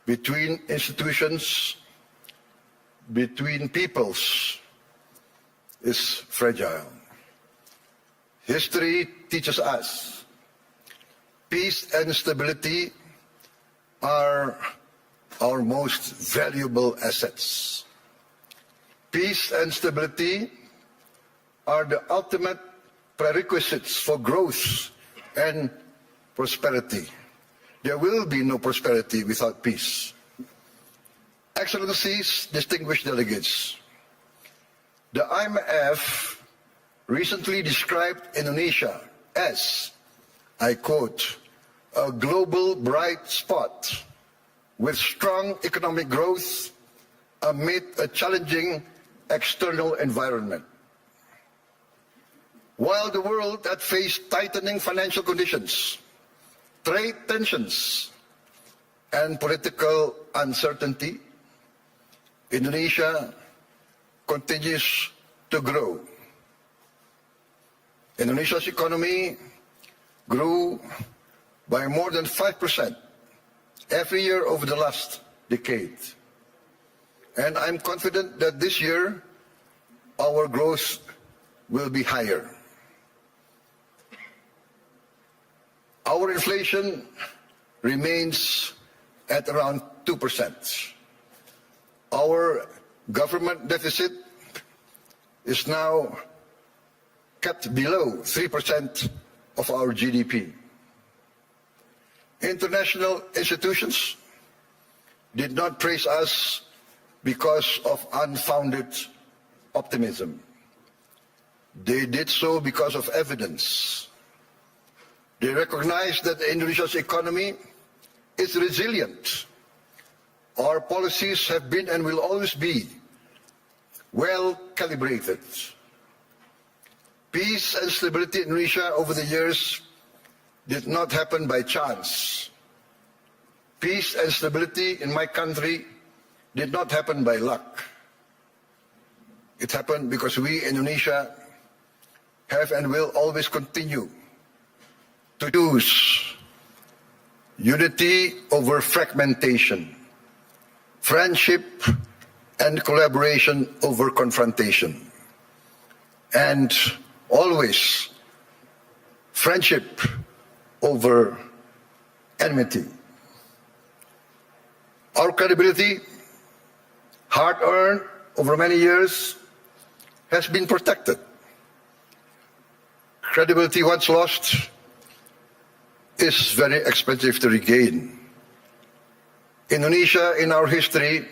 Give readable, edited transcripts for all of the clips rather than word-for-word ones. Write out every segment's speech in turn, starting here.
between institutions, between peoples, is fragile. History teaches us peace and stability are our most valuable assets. Peace and stability are the ultimate prerequisites for growth and prosperity. There will be no prosperity without peace. Excellencies, distinguished delegates, the IMF recently described Indonesia as, I quote, a global bright spot with strong economic growth amid a challenging external environment. While the world had faced tightening financial conditions, trade tensions, and political uncertainty, Indonesia continues to grow. Indonesia's economy grew by more than 5% every year over the last decade. And I'm confident that this year our growth will be higher. Our inflation remains at around 2%. Our government deficit is now kept below 3% of our GDP. International institutions did not praise us because of unfounded optimism. They did so because of evidence. They recognize that Indonesia's economy is resilient. Our policies have been and will always be well calibrated. Peace and stability in Indonesia over the years did not happen by chance. Peace and stability in my country did not happen by luck. It happened because we, Indonesia, have and will always continue to choose unity over fragmentation, friendship and collaboration over confrontation, and always friendship over enmity. Our credibility, hard-earned over many years, has been protected. Credibility once lost is very expensive to regain. Indonesia, in our history,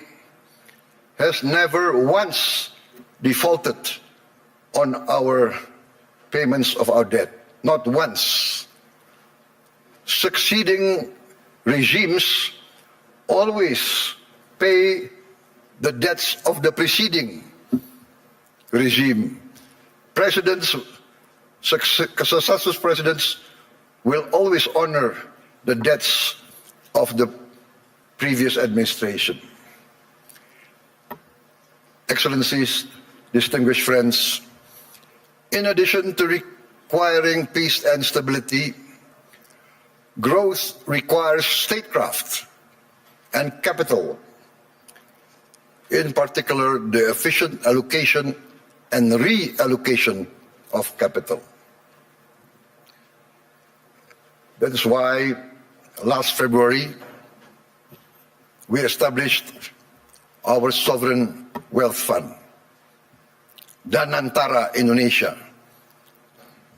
has never once defaulted on our payments of our debt. Not once. Succeeding regimes always pay the debts of the preceding regime. Presidents, successive presidents will always honor the debts of the previous administration. Excellencies, distinguished friends, in addition to requiring peace and stability, growth requires statecraft and capital, in particular the efficient allocation and reallocation of capital. That is why last February we established our sovereign wealth fund, Danantara Indonesia.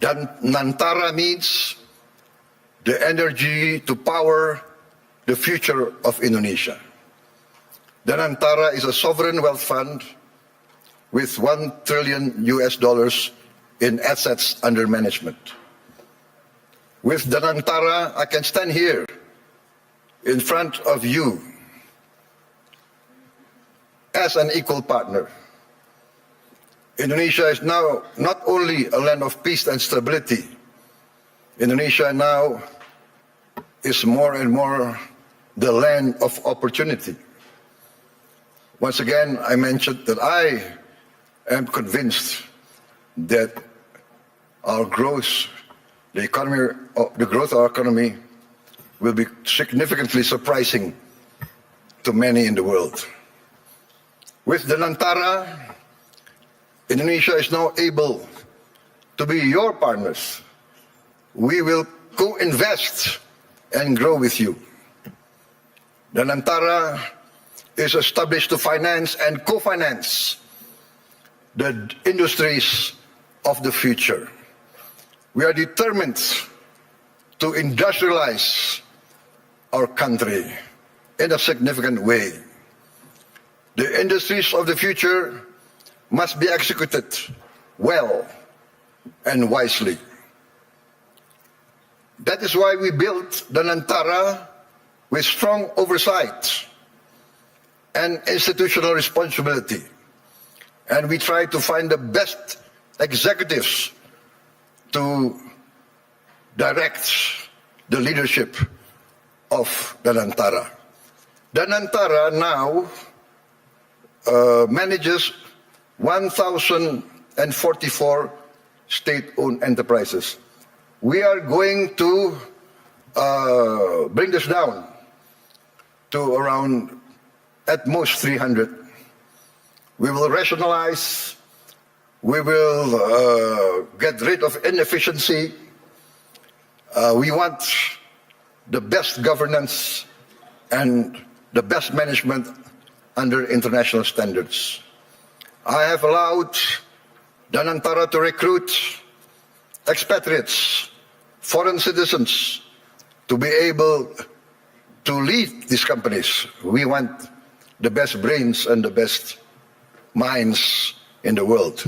Danantara means the energy to power the future of Indonesia. Danantara is a sovereign wealth fund with $1 trillion in assets under management. With Danantara, I can stand here in front of you as an equal partner. Indonesia is now not only a land of peace and stability. Indonesia now is more and more the land of opportunity. Once again, I mentioned that I am convinced that our growth, the growth of our economy will be significantly surprising to many in the world. With the Nantara, Indonesia is now able to be your partners. We will co-invest and grow with you. The Nantara is established to finance and co-finance the industries of the future. We are determined to industrialize our country in a significant way. The industries of the future must be executed well and wisely. That is why we built the Nantara with strong oversight and institutional responsibility. And we try to find the best executives to direct the leadership of the Nantara. The Nantara now manages 1,044 state-owned enterprises. We are going to bring this down to around at most 300. We will rationalize, we will get rid of inefficiency. We want the best governance and the best management under international standards. I have allowed the Nantara to recruit expatriates, foreign citizens, to be able to lead these companies. We want the best brains and the best minds in the world.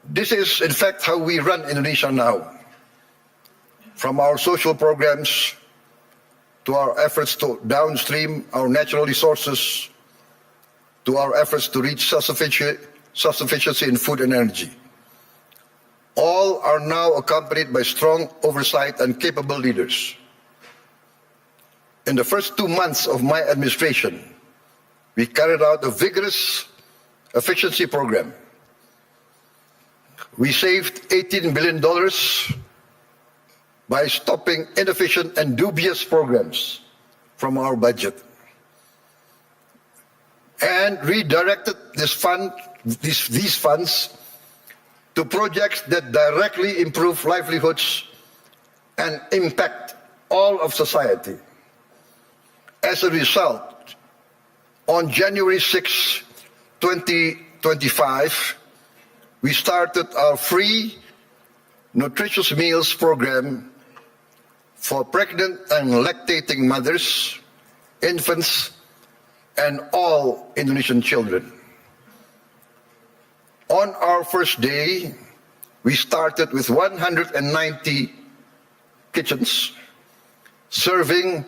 This is, in fact, how we run Indonesia now. From our social programs to our efforts to downstream our natural resources, to our efforts to reach self-sufficiency in food and energy. All are now accompanied by strong oversight and capable leaders. In the first 2 months of my administration, we carried out a vigorous efficiency program. We saved $18 billion by stopping inefficient and dubious programs from our budget and redirected these funds to projects that directly improve livelihoods and impact all of society. As a result, on January 6, 2025, we started our free nutritious meals program for pregnant and lactating mothers, infants, and all Indonesian children. On our first day, we started with 190 kitchens, serving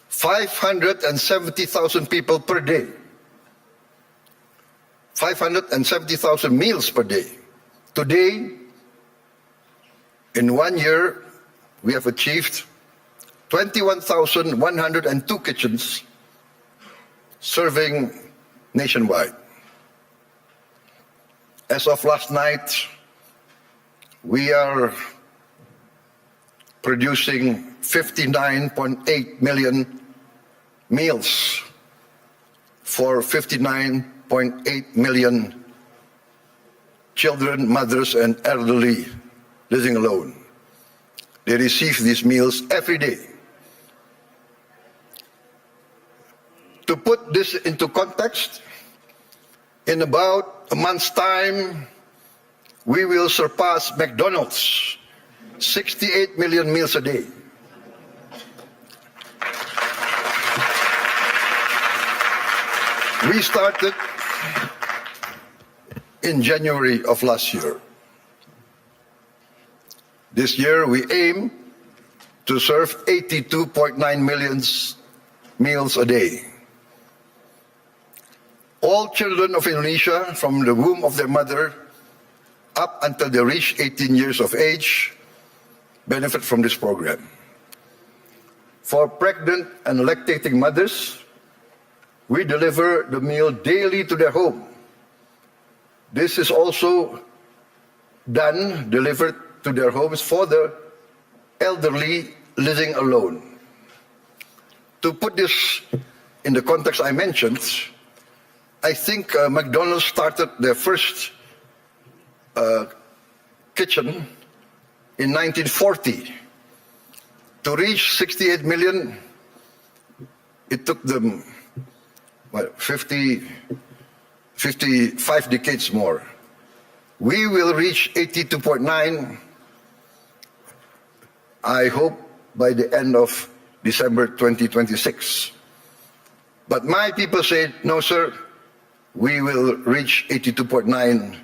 570,000 people per day. 570,000 meals per day. Today, in 1 year, we have achieved 21,102 kitchens serving nationwide. As of last night, we are producing 59.8 million meals for 59.8 million children, mothers, and elderly living alone. They receive these meals every day. To put this into context, in about a month's time, we will surpass McDonald's, 68 million meals a day. We started in January of last year. This year, we aim to serve 82.9 million meals a day. All children of Indonesia, from the womb of their mother up until they reach 18 years of age, benefit from this program. For pregnant and lactating mothers, we deliver the meal daily to their home. This is also delivered to their homes for the elderly living alone. To put this in the context I mentioned, I think McDonald's started their first kitchen in 1940. To reach 68 million, it took them 55 decades more. We will reach 82.9, I hope, by the end of December 2026. But my people say, no, sir, we will reach 82.9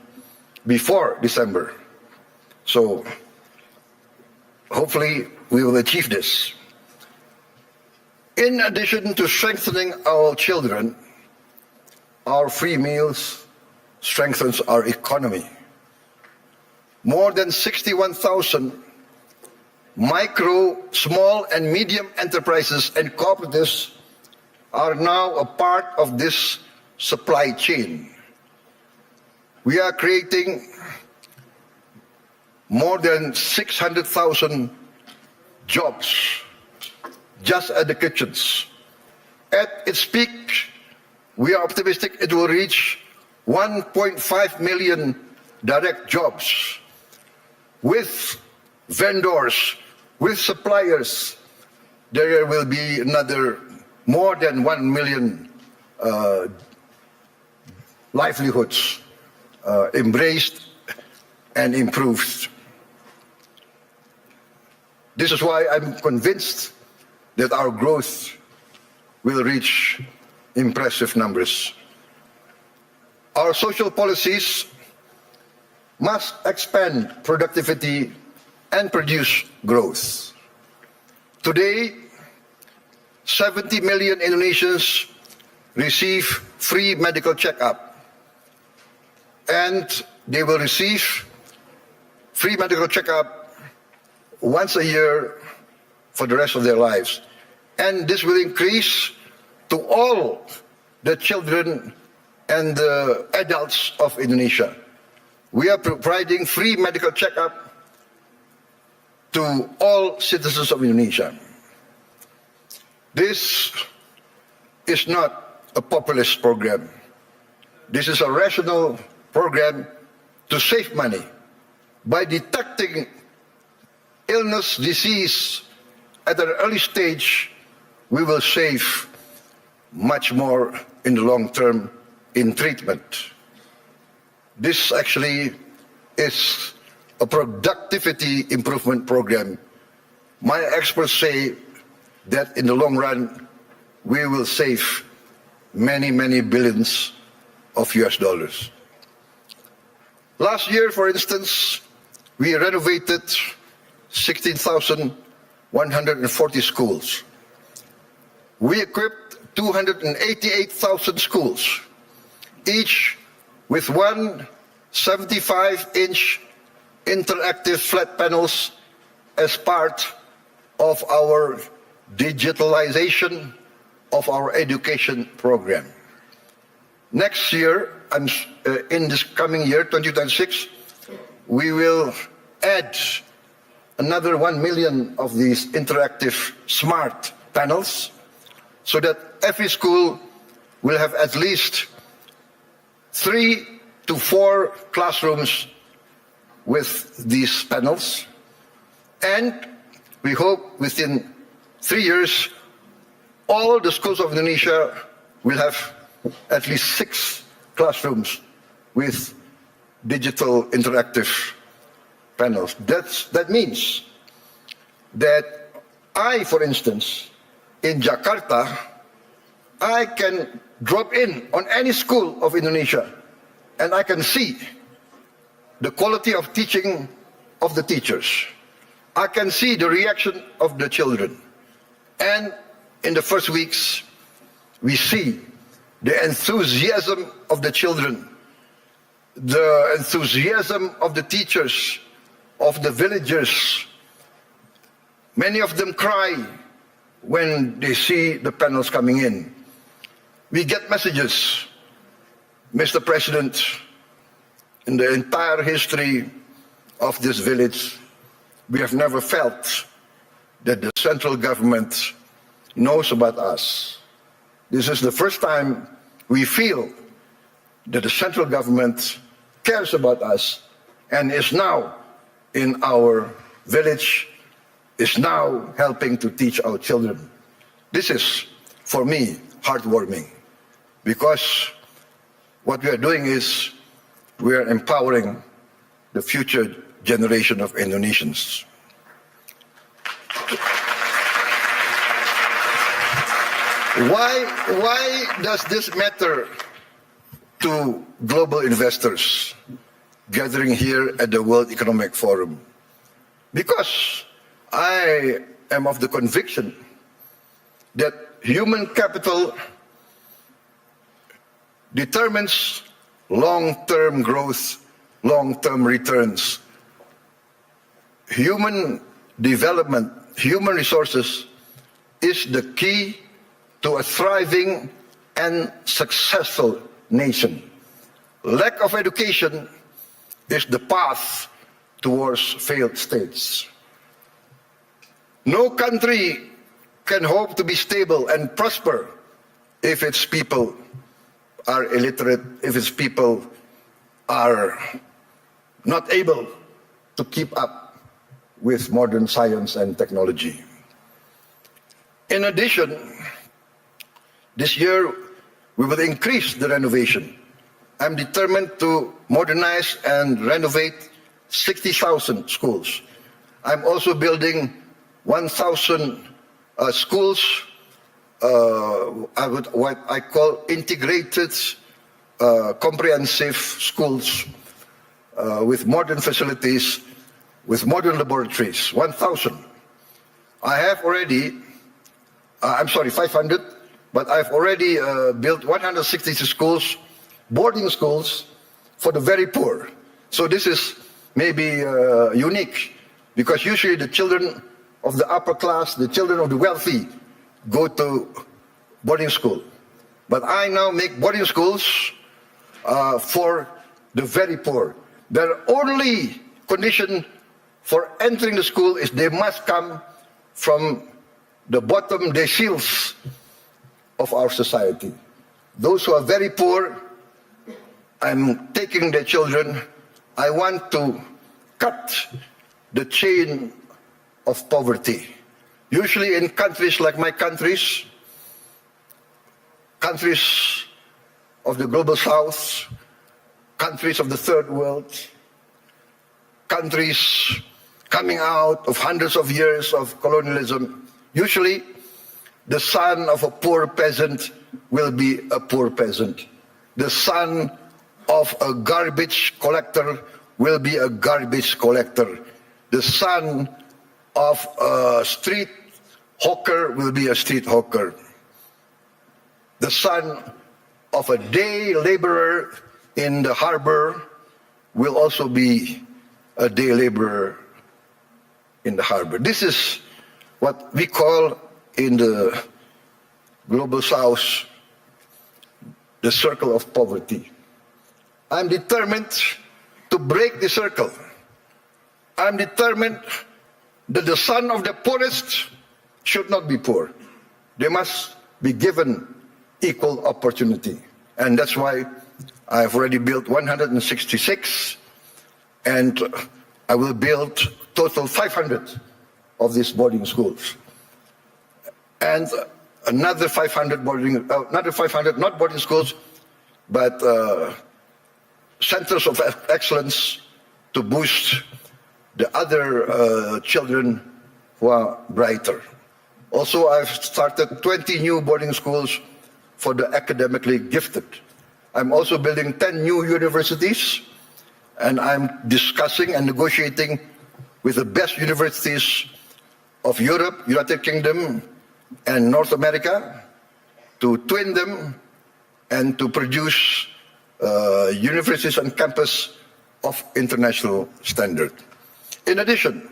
before December. So hopefully we will achieve this. In addition to strengthening our children, our free meals strengthens our economy. More than 61,000 micro, small, and medium enterprises and cooperatives are now a part of this supply chain. We are creating more than 600,000 jobs just at the kitchens. At its peak, we are optimistic it will reach 1.5 million direct jobs with vendors, with suppliers. There will be another more than 1 million livelihoods embraced and improved. This is why I'm convinced that our growth will reach impressive numbers. Our social policies must expand productivity and produce growth. Today, 70 million Indonesians receive free medical checkup, and they will receive free medical checkup once a year for the rest of their lives. And this will increase to all the children and the adults of Indonesia. We are providing free medical checkup to all citizens of Indonesia. This is not a populist program. This is a rational program to save money. By detecting illness, disease at an early stage, we will save much more in the long term in treatment. This actually is a productivity improvement program. My experts say that in the long run, we will save many, many billions of US dollars. Last year, for instance, we renovated 16,140 schools. We equipped 288,000 schools, each with one 75-inch interactive flat panels as part of our digitalization of our education program. Next year, in this coming year, 2026, we will add another 1 million of these interactive smart panels so that every school will have at least 3 to 4 classrooms with these panels. And we hope within 3 years, all the schools of Indonesia will have at least 6 classrooms with digital interactive panels. That means that I, for instance, in Jakarta, I can drop in on any school of Indonesia and I can see the quality of teaching of the teachers. I can see the reaction of the children. And in the first weeks, we see the enthusiasm of the children, the enthusiasm of the teachers, of the villagers. Many of them cry when they see the panels coming in. We get messages, Mr. President, in the entire history of this village, we have never felt that the central government knows about us. This is the first time we feel that the central government cares about us and is now in our village, is now helping to teach our children. This is, for me, heartwarming, because what we are doing is we are empowering the future generation of Indonesians. Why does this matter to global investors gathering here at the World Economic Forum? Because I am of the conviction that human capital determines long-term growth, long-term returns. Human development, human resources is the key to a thriving and successful nation. Lack of education is the path towards failed states. No country can hope to be stable and prosper if its people are illiterate, if its people are not able to keep up with modern science and technology. In addition, this year we will increase the renovation. I'm determined to modernize and renovate 60,000 schools. I'm also building 1,000 schools, what I call integrated, comprehensive schools with modern facilities, with modern laboratories, 1,000. I have already, 500, but I've already built 160 schools, boarding schools for the very poor. So this is maybe unique, because usually the children of the upper class, the children of the wealthy, go to boarding school. But I now make boarding schools for the very poor. Their only condition for entering the school is they must come from the bottom deciles of our society. Those who are very poor, I'm taking their children. I want to cut the chain of poverty. Usually in countries like my countries of the global south, countries of the third world, countries coming out of hundreds of years of colonialism, usually the son of a poor peasant will be a poor peasant. The son of a garbage collector will be a garbage collector. The son of a street hawker will be a street hawker. The son of a day laborer in the harbor will also be a day laborer in the harbor. This is what we call in the global south the circle of poverty. I'm determined to break the circle. I'm determined that the son of the poorest should not be poor. They must be given equal opportunity. And that's why I've already built 166, and I will build total 500 of these boarding schools. And another 500 not boarding schools, but centers of excellence to boost the other children who are brighter. Also, I've started 20 new boarding schools for the academically gifted. I'm also building 10 new universities, and I'm discussing and negotiating with the best universities of Europe, United Kingdom, and North America to twin them and to produce universities and campus of international standard. In addition,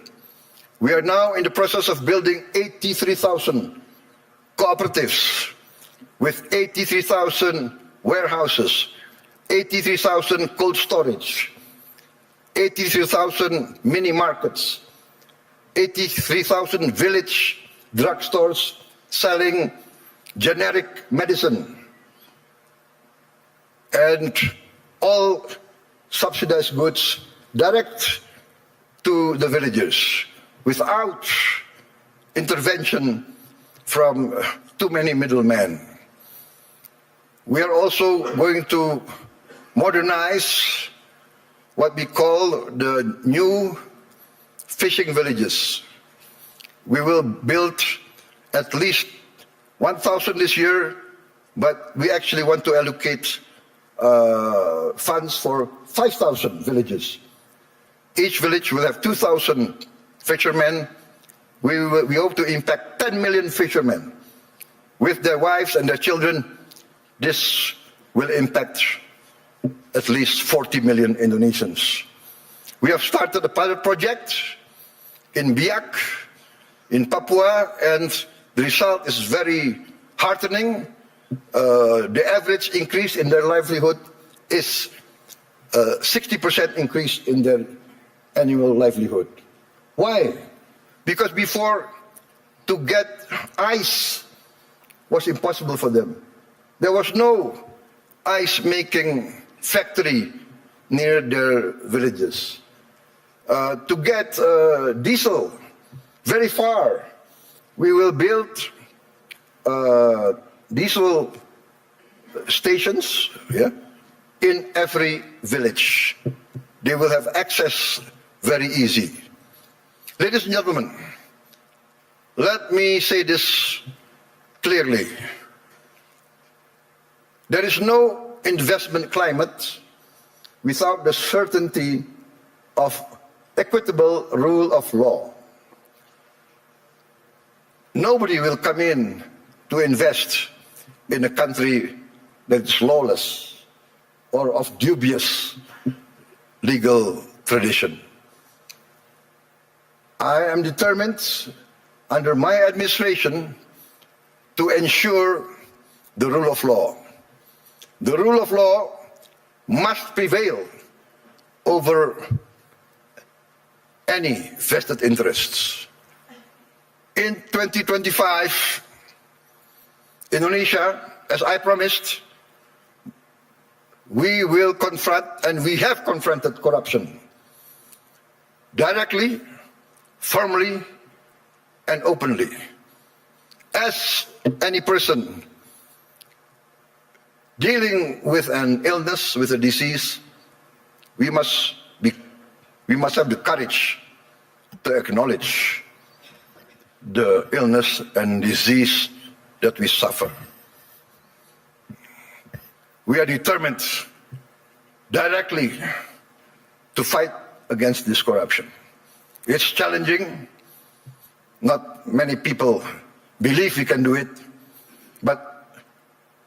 we are now in the process of building 83,000 cooperatives with 83,000 warehouses, 83,000 cold storage, 83,000 mini markets, 83,000 village drugstores selling generic medicine, and all subsidized goods direct to the villagers without intervention from too many middlemen. We are also going to modernize what we call the new fishing villages. We will build at least 1,000 this year, but we actually want to allocate funds for 5,000 villages. Each village will have 2,000 fishermen. We hope to impact 10 million fishermen with their wives and their children. This will impact at least 40 million Indonesians. We have started a pilot project in Biak, in Papua, and the result is very heartening. The average increase in their livelihood is 60% increase in their annual livelihood. Why? Because before, to get ice was impossible for them. There was no ice-making factory near their villages. To get diesel very far, we will build diesel stations, in every village. They will have access very easy. Ladies and gentlemen, let me say this clearly. There is no investment climate without the certainty of equitable rule of law. Nobody will come in to invest in a country that's lawless or of dubious legal tradition. I am determined, under my administration, to ensure the rule of law. The rule of law must prevail over any vested interests. In 2025, Indonesia, as I promised, we will confront, and we have confronted corruption directly, firmly, and openly. As any person dealing with an illness, with a disease, we must have the courage to acknowledge the illness and disease that we suffer. We are determined directly to fight against this corruption. It's challenging. Not many people believe we can do it, but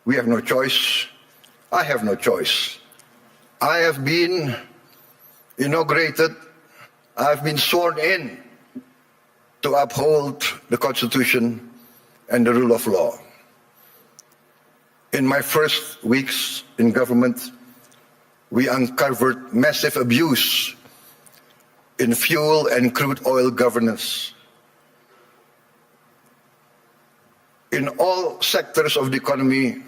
we have no choice. I have no choice. I have been inaugurated, I have been sworn in to uphold the Constitution and the rule of law. In my first weeks in government, we uncovered massive abuse in fuel and crude oil governance. In all sectors of the economy,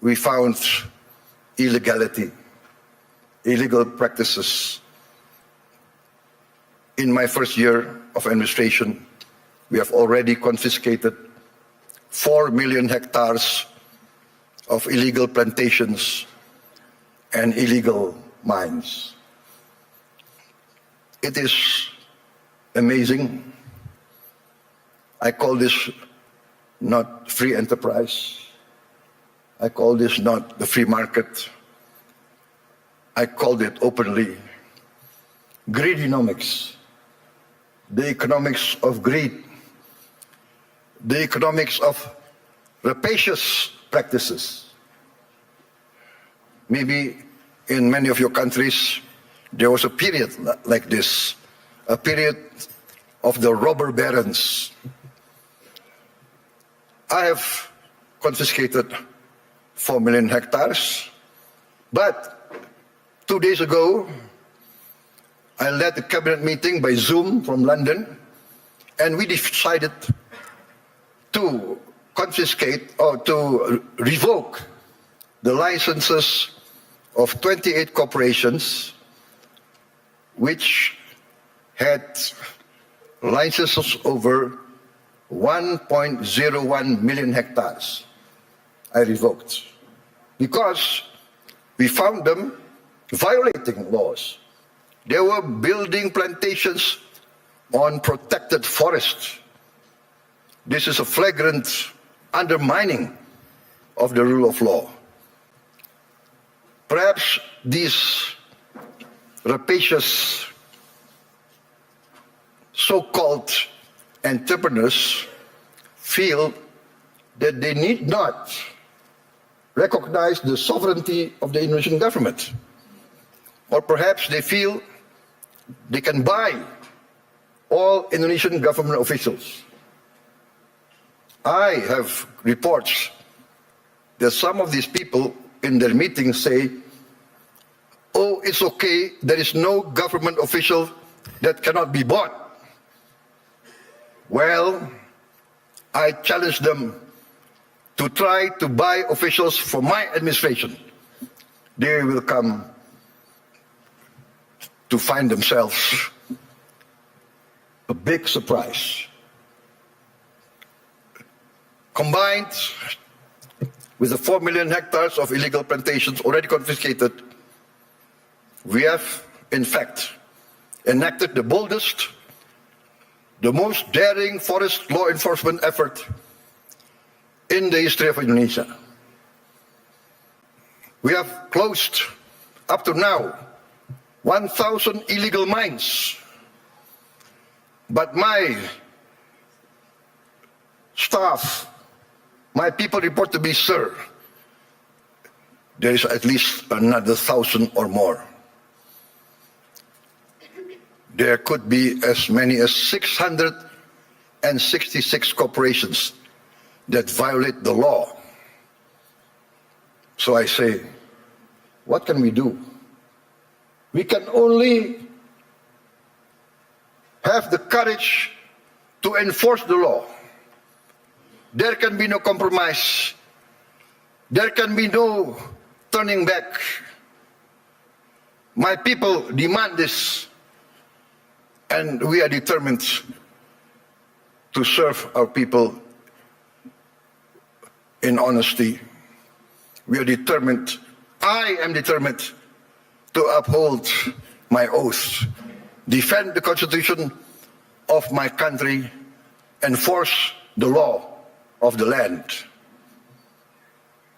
we found illegality, illegal practices. In my first year of administration, we have already confiscated 4 million hectares of illegal plantations and illegal mines. It is amazing. I call this not free enterprise. I call this not the free market. I called it openly greedonomics, the economics of greed, the economics of rapacious practices. Maybe in many of your countries, there was a period like this, a period of the robber barons. I have confiscated 4 million hectares, but 2 days ago, I led a cabinet meeting by Zoom from London, and we decided to confiscate or to revoke the licenses of 28 corporations which had licenses over 1.01 million hectares. I revoked because we found them violating laws. They were building plantations on protected forests. This is a flagrant undermining of the rule of law. Perhaps these rapacious so-called entrepreneurs feel that they need not recognize the sovereignty of the Indonesian government. Or perhaps they feel they can buy all Indonesian government officials. I have reports that some of these people in their meetings say, oh, it's okay, there is no government official that cannot be bought. Well, I challenge them to try to buy officials for my administration. They will come to find themselves a big surprise. Combined with the 4 million hectares of illegal plantations already confiscated, we have, in fact, enacted the boldest, the most daring forest law enforcement effort in the history of Indonesia. We have closed, up to now, 1,000 illegal mines. But my staff, my people report to me, sir, there is at least another 1,000 or more. There could be as many as 666 corporations that violate the law. So I say, what can we do? We can only have the courage to enforce the law. There can be no compromise. There can be no turning back. My people demand this, and we are determined to serve our people in honesty. We are determined, I am determined to uphold my oath, defend the Constitution of my country, enforce the law of the land.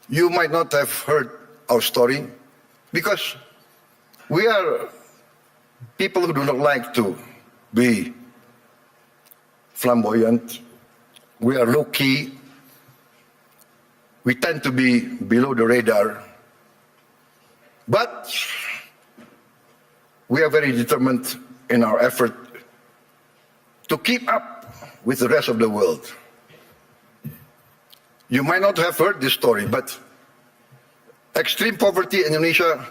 You might not have heard our story because we are people who do not like to be flamboyant. We are low-key. We tend to be below the radar. But we are very determined in our effort to keep up with the rest of the world. You might not have heard this story, but extreme poverty in Indonesia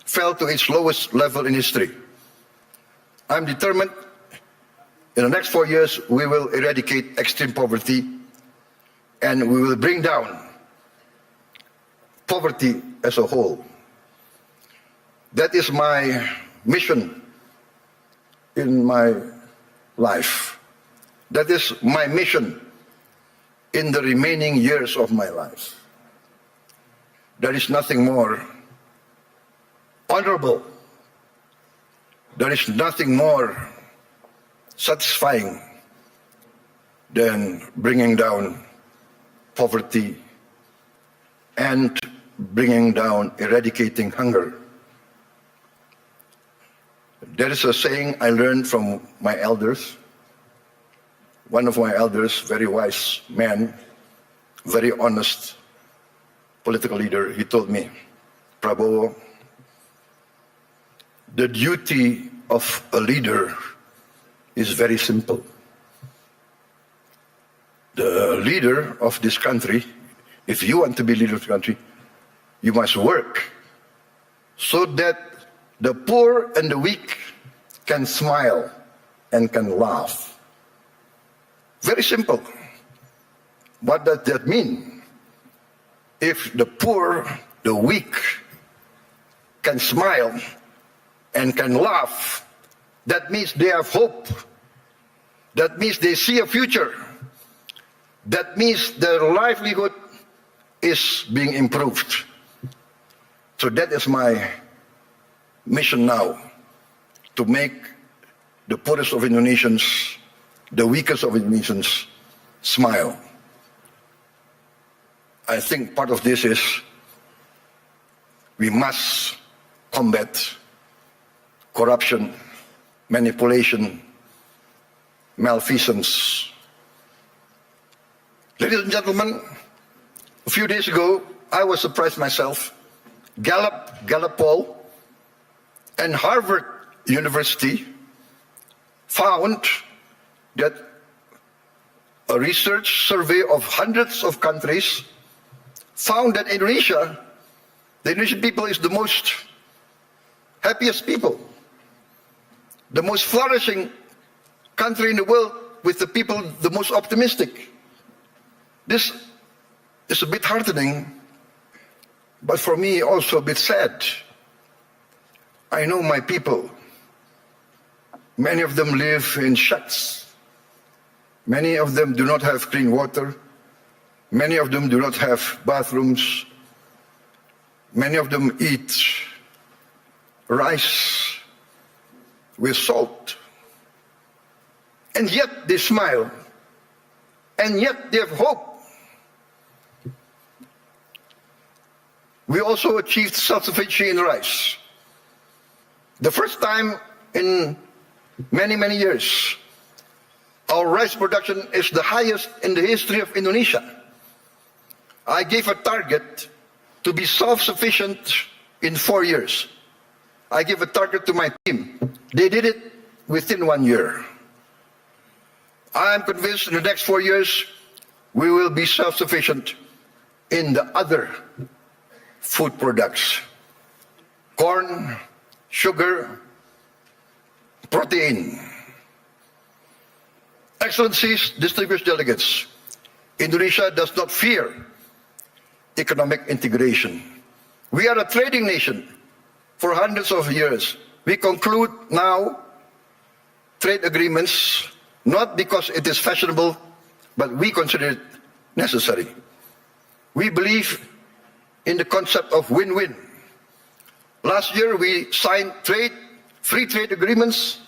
fell to its lowest level in history. I'm determined in the next 4 years we will eradicate extreme poverty and we will bring down poverty as a whole. That is my mission in my life. That is my mission in the remaining years of my life. There is nothing more honorable. There is nothing more satisfying than bringing down poverty and bringing down, eradicating hunger. There is a saying I learned from my elders. One of my elders, very wise man, very honest political leader, he told me, Prabowo, the duty of a leader is very simple. The leader of this country, if you want to be leader of the country, you must work so that the poor and the weak can smile and can laugh. Very simple. What does that mean? If the poor, the weak, can smile and can laugh, that means they have hope. That means they see a future. That means their livelihood is being improved. So that is my mission now, to make the poorest of Indonesians, the weakest of Indonesians, smile. I think part of this is we must combat corruption, manipulation, malfeasance. Ladies and gentlemen, a few days ago, I was surprised myself. Gallup poll and Harvard University found that a research survey of hundreds of countries found that Indonesia, the Indonesian people, is the most happiest people, the most flourishing country in the world, with the people the most optimistic. This is a bit heartening, but for me also a bit sad. I know my people. Many of them live in shacks. Many of them do not have clean water. Many of them do not have bathrooms. Many of them eat rice with salt. And yet they smile. And yet they have hope. We also achieved self-sufficiency in rice. The first time in many, many years, our rice production is the highest in the history of Indonesia. I gave a target to be self-sufficient in 4 years. I gave a target to my team. They did it within 1 year. I am convinced in the next 4 years, we will be self-sufficient in the other food products: corn, sugar, protein. Excellencies, distinguished delegates, Indonesia does not fear economic integration. We are a trading nation for hundreds of years. We conclude now trade agreements not because it is fashionable, but we consider it necessary. We believe in the concept of win-win. Last year we signed free trade agreements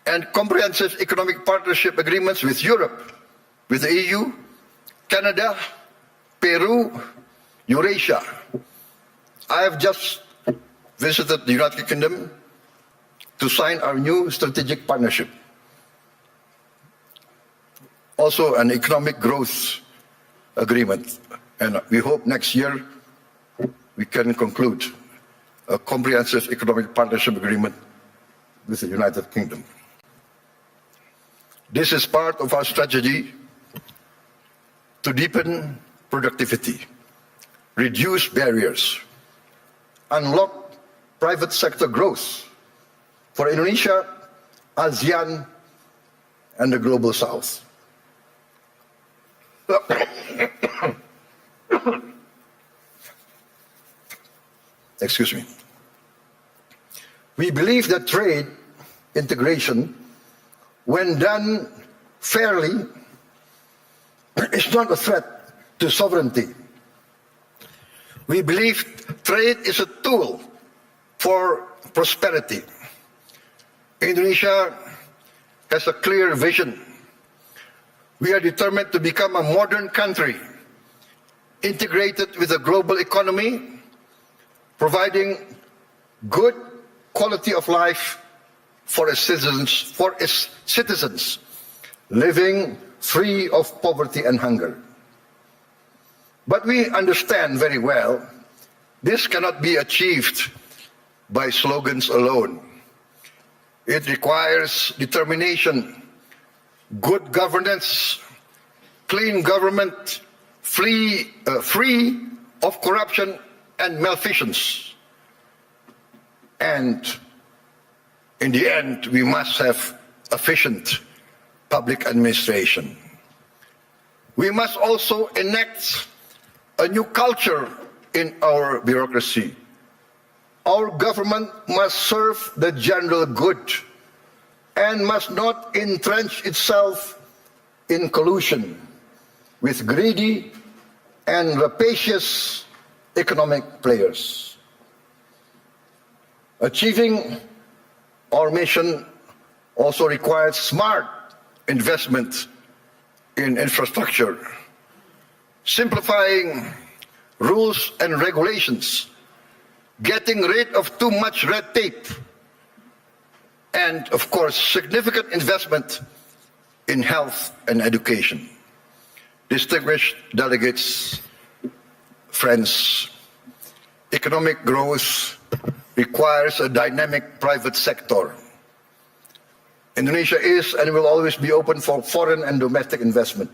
and comprehensive economic partnership agreements with Europe, with the EU, Canada, Peru, Eurasia. I have just visited the United Kingdom to sign our new strategic partnership. Also an economic growth agreement. And we hope next year we can conclude a comprehensive economic partnership agreement with the United Kingdom. This is part of our strategy to deepen productivity, reduce barriers, unlock private sector growth for Indonesia, ASEAN, and the Global South. Excuse me. We believe that trade integration, when done fairly, is not a threat to sovereignty. We believe trade is a tool for prosperity. Indonesia has a clear vision. We are determined to become a modern country, integrated with a global economy, providing good quality of life for its citizens, living free of poverty and hunger. But we understand very well this cannot be achieved by slogans alone. It requires determination, good governance, clean government, free of corruption and malfeasance. And in the end, we must have efficient public administration. We must also enact a new culture in our bureaucracy. Our government must serve the general good and must not entrench itself in collusion with greedy and rapacious economic players. Achieving our mission also requires smart investment in infrastructure, simplifying rules and regulations, getting rid of too much red tape, and of course, significant investment in health and education. Distinguished delegates, friends, economic growth requires a dynamic private sector. Indonesia is and will always be open for foreign and domestic investment.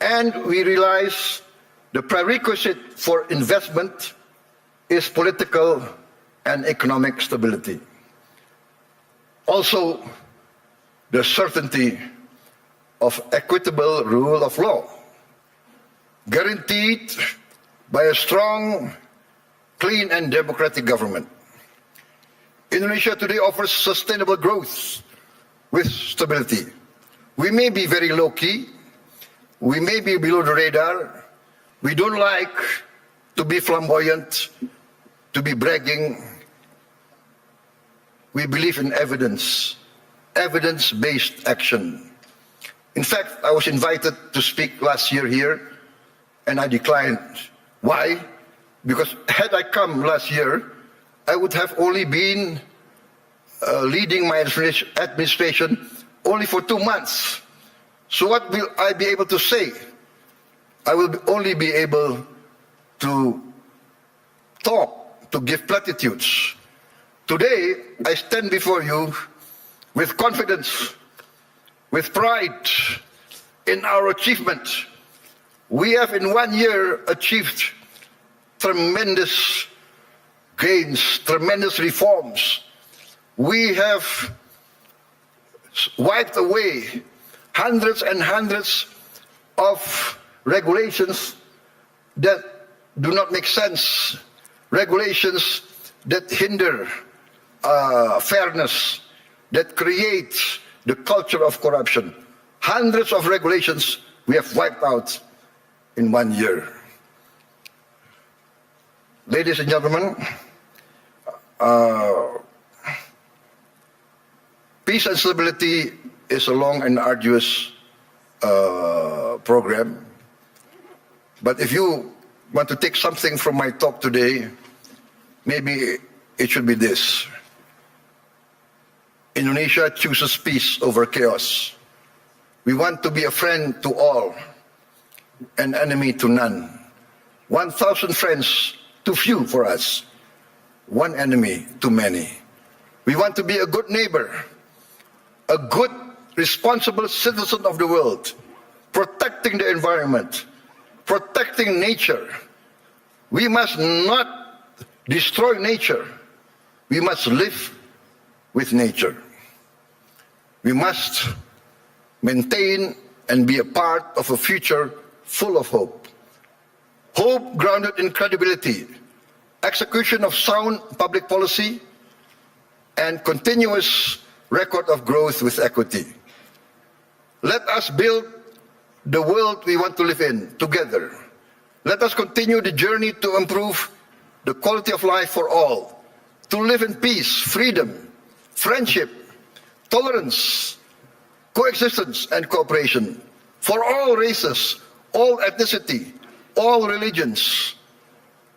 And we realize the prerequisite for investment is political and economic stability. Also, the certainty of equitable rule of law, guaranteed by a strong, clean and democratic government. Indonesia today offers sustainable growth with stability. We may be very low-key, we may be below the radar, we don't like to be flamboyant, to be bragging. We believe in evidence, evidence-based action. In fact, I was invited to speak last year here, and I declined. Why? Because had I come last year, I would have only been leading my administration only for 2 months. So what will I be able to say? I will only be able to talk, to give platitudes. Today, I stand before you with confidence, with pride in our achievement. We have in 1 year achieved tremendous gains, tremendous reforms. We have wiped away hundreds and hundreds of regulations that do not make sense, regulations that hinder fairness, that create the culture of corruption. Hundreds of regulations we have wiped out in 1 year. Ladies and gentlemen, peace and stability is a long and arduous program. But if you want to take something from my talk today, maybe it should be this. Indonesia chooses peace over chaos. We want to be a friend to all, an enemy to none. 1,000 friends too few for us, one enemy too many. We want to be a good neighbor, a good, responsible citizen of the world, protecting the environment, protecting nature. We must not destroy nature. We must live with nature. We must maintain and be a part of a future full of hope. Hope grounded in credibility, execution of sound public policy, and continuous record of growth with equity. Let us build the world we want to live in together. Let us continue the journey to improve the quality of life for all, to live in peace, freedom, friendship, tolerance, coexistence, and cooperation for all races, all ethnicity, all religions.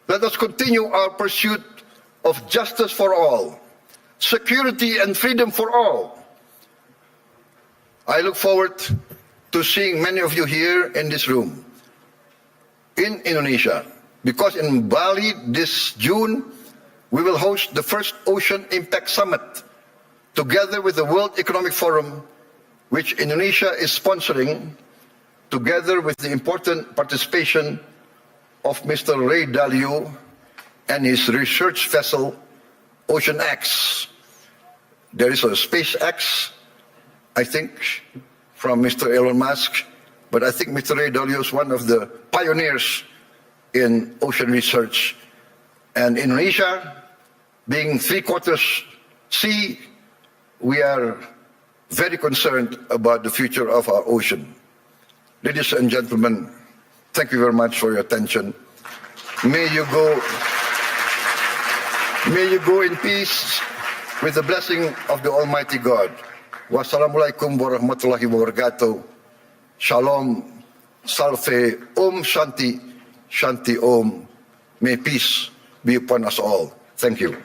Let us continue our pursuit of justice for all, security and freedom for all. I look forward to seeing many of you here in this room, in Indonesia, because in Bali this June, we will host the first Ocean Impact Summit, together with the World Economic Forum, which Indonesia is sponsoring, together with the important participation of Mr. Ray Dalio and his research vessel, Ocean X. There is a SpaceX, I think, from Mr. Elon Musk. but I think Mr. Ray Dalio is one of the pioneers in ocean research. And Indonesia, being three-quarters sea, we are very concerned about the future of our ocean. Ladies and gentlemen, thank you very much for your attention. May you go in peace with the blessing of the Almighty God. Wassalamualaikum warahmatullahi wabarakatuh. Shalom, salve, Om Shanti, Shanti Om. May peace be upon us all. Thank you.